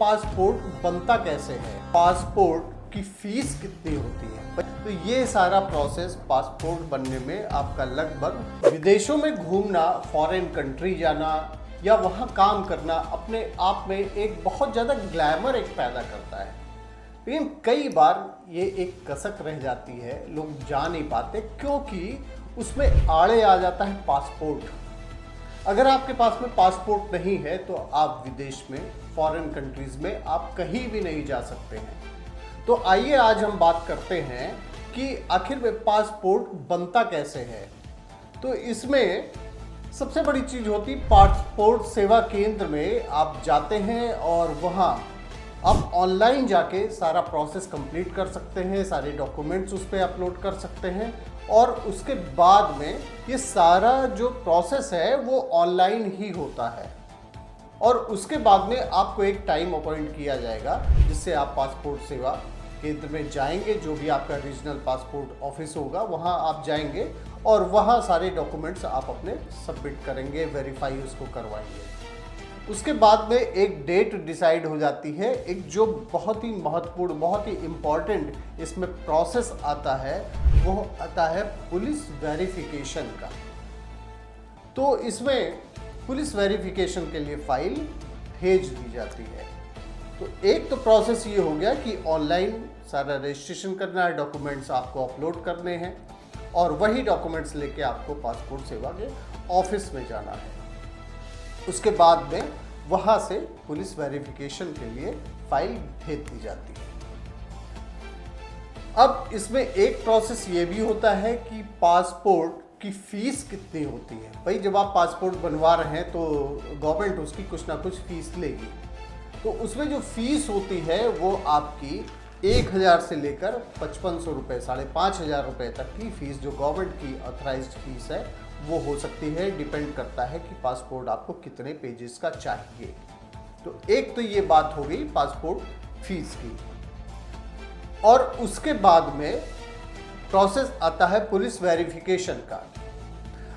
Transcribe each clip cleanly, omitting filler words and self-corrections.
Passport बनता कैसे है, पासपोर्ट की फीस कितनी होती है, तो ये सारा प्रोसेस पासपोर्ट बनने में आपका लगभग विदेशों में घूमना, फॉरेन कंट्री जाना या वहाँ काम करना अपने आप में एक बहुत ज़्यादा ग्लैमर एक पैदा करता है। लेकिन कई बार ये एक कसक रह जाती है, लोग जा नहीं पाते क्योंकि उसमें आड़े आ जाता है पासपोर्ट। अगर आपके पास में पासपोर्ट नहीं है तो आप विदेश में, फॉरेन कंट्रीज में आप कहीं भी नहीं जा सकते हैं। तो आइए आज हम बात करते हैं कि आखिर में पासपोर्ट बनता कैसे है। तो इसमें सबसे बड़ी चीज़ होती पासपोर्ट सेवा केंद्र में आप जाते हैं और वहाँ आप ऑनलाइन जाके सारा प्रोसेस कंप्लीट कर सकते हैं, सारे डॉक्यूमेंट्स उस पर अपलोड कर सकते हैं और उसके बाद में ये सारा जो प्रोसेस है वो ऑनलाइन ही होता है। और उसके बाद में आपको एक टाइम अपॉइंट किया जाएगा जिससे आप पासपोर्ट सेवा केंद्र में जाएंगे, जो भी आपका रीजनल पासपोर्ट ऑफिस होगा वहाँ आप जाएंगे और वहाँ सारे डॉक्यूमेंट्स आप अपने सबमिट करेंगे, वेरीफाई उसको करवाएंगे। उसके बाद में एक डेट डिसाइड हो जाती है। एक जो बहुत ही महत्वपूर्ण, बहुत ही इम्पॉर्टेंट इसमें प्रोसेस आता है वो आता है पुलिस वेरिफिकेशन का। तो इसमें पुलिस वेरिफिकेशन के लिए फाइल भेज दी जाती है। तो एक तो प्रोसेस ये हो गया कि ऑनलाइन सारा रजिस्ट्रेशन करना है, डॉक्यूमेंट्स आपको अपलोड करने हैं और वही डॉक्यूमेंट्स लेके आपको पासपोर्ट सेवा के ऑफिस में जाना है। उसके बाद में वहाँ से पुलिस वेरिफिकेशन के लिए फाइल भेज दी जाती है। अब इसमें एक प्रोसेस ये भी होता है कि पासपोर्ट की फीस कितनी होती है। भाई जब आप पासपोर्ट बनवा रहे हैं तो गवर्नमेंट उसकी कुछ ना कुछ फीस लेगी। तो उसमें जो फीस होती है वो आपकी 1000 से लेकर 5500 रुपये, 5500 रुपये तक की फीस जो गवर्नमेंट की ऑथराइज्ड फीस है वो हो सकती है। डिपेंड करता है कि पासपोर्ट आपको कितने पेजेस का चाहिए। तो एक तो ये बात हो गई पासपोर्ट फीस की। और उसके बाद में प्रोसेस आता है पुलिस वेरिफिकेशन का।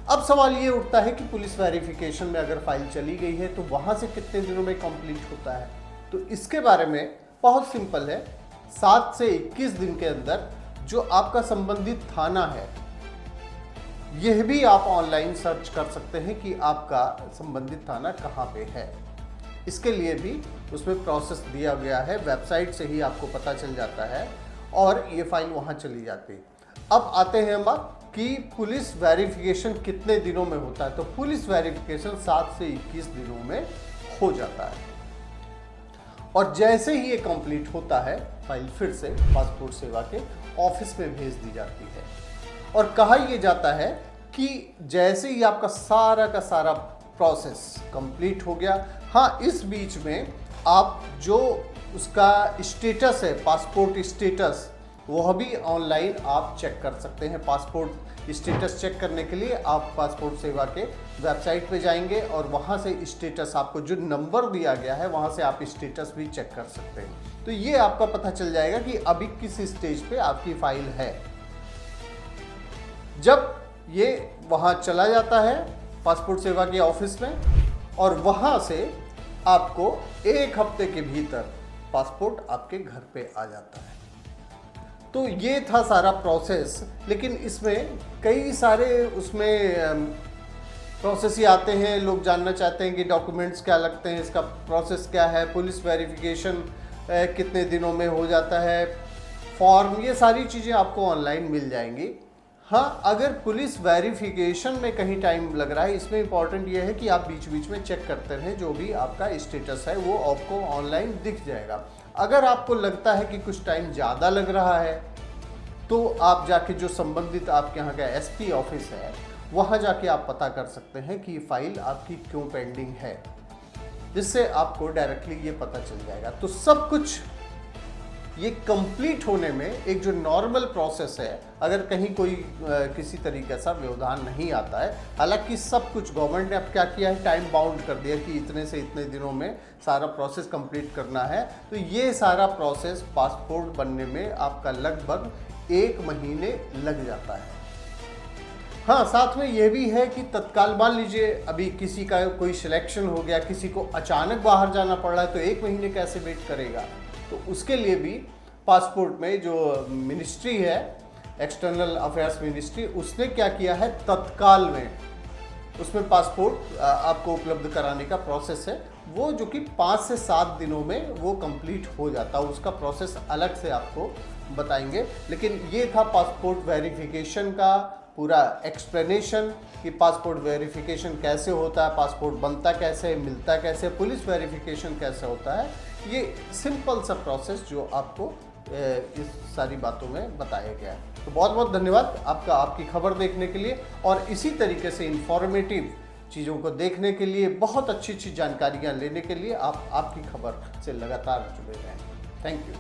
अब सवाल ये उठता है कि पुलिस वेरिफिकेशन में अगर फाइल चली गई है तो वहाँ से कितने दिनों में कंप्लीट होता है। तो इसके बारे में बहुत सिंपल है, 7 से 21 दिन के अंदर जो आपका संबंधित थाना है, यह भी आप ऑनलाइन सर्च कर सकते हैं कि आपका संबंधित थाना कहाँ पे है। इसके लिए भी उसमें प्रोसेस दिया गया है, वेबसाइट से ही आपको पता चल जाता है और ये फाइल वहाँ चली जाती है। अब आते हैं हम कि पुलिस वेरिफिकेशन कितने दिनों में होता है। तो पुलिस वेरिफिकेशन 7 से 21 दिनों में हो जाता है और जैसे ही ये कंप्लीट होता है फाइल फिर से पासपोर्ट सेवा के ऑफिस में भेज दी जाती है। और कहा यह जाता है कि जैसे ही आपका सारा का सारा प्रोसेस कंप्लीट हो गया, हाँ इस बीच में आप जो उसका स्टेटस है, पासपोर्ट स्टेटस, वह भी ऑनलाइन आप चेक कर सकते हैं। पासपोर्ट स्टेटस चेक करने के लिए आप पासपोर्ट सेवा के वेबसाइट पे जाएंगे और वहाँ से स्टेटस, आपको जो नंबर दिया गया है वहाँ से आप स्टेटस भी चेक कर सकते हैं। तो ये आपका पता चल जाएगा कि अभी किस स्टेज पे आपकी फाइल है। जब ये वहाँ चला जाता है पासपोर्ट सेवा के ऑफिस में और वहाँ से आपको 1 हफ्ते के भीतर पासपोर्ट आपके घर पे आ जाता है। तो ये था सारा प्रोसेस। लेकिन इसमें कई सारे उसमें प्रोसेस ही आते हैं। लोग जानना चाहते हैं कि डॉक्यूमेंट्स क्या लगते हैं, इसका प्रोसेस क्या है, पुलिस वेरिफिकेशन कितने दिनों में हो जाता है, फॉर्म, ये सारी चीज़ें आपको ऑनलाइन मिल जाएंगी। हाँ, अगर पुलिस वेरिफिकेशन में कहीं टाइम लग रहा है, इसमें इंपॉर्टेंट ये है कि आप बीच बीच में चेक करते रहें, जो भी आपका स्टेटस है वो आपको ऑनलाइन दिख जाएगा। अगर आपको लगता है कि कुछ टाइम ज़्यादा लग रहा है तो आप जाके जो संबंधित आपके यहाँ का एसपी ऑफिस है वहाँ जाके आप पता कर सकते हैं कि फाइल आपकी क्यों पेंडिंग है, जिससे आपको डायरेक्टली ये पता चल जाएगा। तो सब कुछ ये कंप्लीट होने में एक जो नॉर्मल प्रोसेस है, अगर कहीं कोई किसी तरीके का व्यवधान नहीं आता है, हालांकि सब कुछ गवर्नमेंट ने अब क्या किया है, टाइम बाउंड कर दिया कि इतने से इतने दिनों में सारा प्रोसेस कंप्लीट करना है। तो ये सारा प्रोसेस पासपोर्ट बनने में आपका लगभग 1 महीने लग जाता है। हाँ, साथ में ये भी है कि तत्काल मान लीजिए अभी किसी का कोई सिलेक्शन हो गया, किसी को अचानक बाहर जाना पड़ रहा है, तो 1 महीने कैसे वेट करेगा। तो उसके लिए भी पासपोर्ट में जो मिनिस्ट्री है, एक्सटर्नल अफेयर्स मिनिस्ट्री, उसने क्या किया है, तत्काल में उसमें पासपोर्ट आपको उपलब्ध कराने का प्रोसेस है, वो जो कि 5 से 7 दिनों में वो कंप्लीट हो जाता है। उसका प्रोसेस अलग से आपको बताएंगे, लेकिन ये था पासपोर्ट वेरिफिकेशन का पूरा एक्सप्लेनेशन कि पासपोर्ट वेरिफिकेशन कैसे होता है, पासपोर्ट बनता कैसे, मिलता कैसे, पुलिस वेरिफिकेशन कैसे होता है। ये सिंपल सा प्रोसेस जो आपको इस सारी बातों में बताया गया है। तो बहुत बहुत धन्यवाद आपका, आपकी खबर देखने के लिए, और इसी तरीके से इंफॉर्मेटिव चीज़ों को देखने के लिए, बहुत अच्छी अच्छी जानकारियाँ लेने के लिए आप आपकी खबर से लगातार जुड़े रहें। Thank you.